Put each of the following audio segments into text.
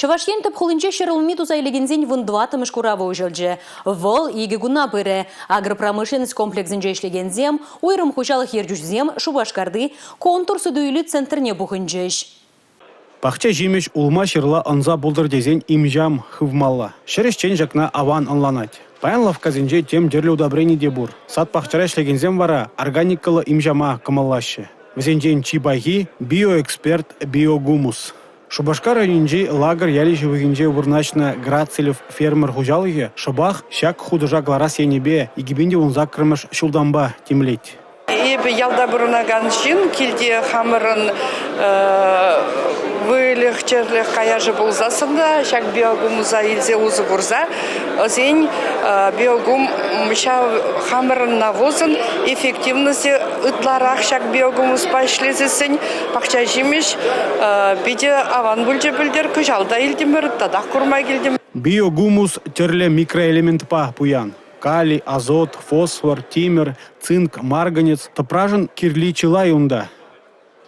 Чавашьен тып хулинче шерулми тузайлегензен вундватымыш курава ужылжы. Вол иге гуна пыры. Агропромышленность комплексенже ишлегензем, уйрым хучалық ержужзем, Шубашкарды контурсы дуйлы центрне бухынжыш. Пахча жемеш улма шырла анза болдыр дезен имжам хывмалла. Шерешчен жакна аван анланать. Паянлов казенже тем дерлі удобрений дебур. Сад пахчара шлегензем вара органикалы имжама кымаллашы. Везенжен чибайги биоэксперт биогумус. Шубашкар районинже лагер яли живыгинже вырначна Грацелев фермер хужалыге шабах шак художак ларас енебе и гибинде он закрымыш шулдамба темлеть. Ебе ялда бурунаган шин килде хамырын вылых черлых каяжы булзасында шак биогумуза илзе узы бурза озень биогум мыша хамырын навозын эффективности ытларах шак биогумус пайшлезесень пакча жимеш биде аван бульже билдер кыжалда илдимер тадах курмай келдим. Биогумус терле микроэлемент па пуян. Калий, азот, фосфор, тимер, цинк, марганец, топражын кирли чыла юнда.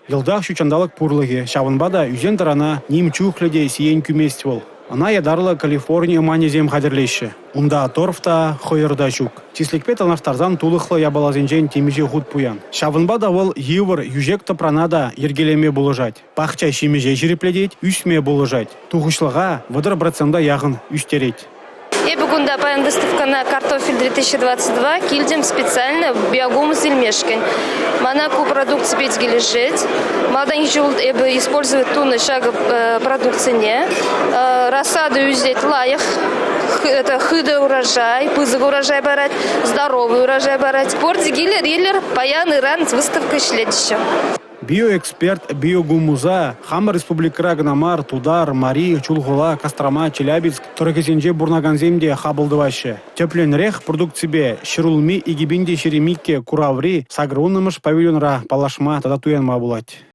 Йылдах шучандалык пурлыге, шавынбада юзен тарана ним чухледе сиен күместивол. Она ядарлы Калифорния манезем хадерлеші. Унда торфта, хойырда жук. Числекпет алнаштарзан тулықлы ябалазенжен темеже худ пуян. Шавынбада вол евр южек топранада ергелеме булыжать. Пахча шимеже жирепледеть, үсме булыжать. Туғышлыға выдыр процента яғын үстереть. Я бегунда паян выставка на картофель 2022 кильдем специально биогумус ильмешкин. Манаку продукции петь лежит. Молодой жил использовать туны шага продукции не. Рассаду юзеть лаях. Это хыда урожай, пызык урожай барать, здоровый урожай барать. Спорт гиллер, риллер, паян иран с выставкой шледище. Биоэксперт биогумуза Хама республикара Гнамар, Тудар, Мари, Чулгула, Кострома, Челябинск, Торгезенже бурнаганземде хабылдываще. Тепленрех продукцибе ширулми и гибинде шеремикке кураври сагрунымыш павильонра палашма тататуян мабулать.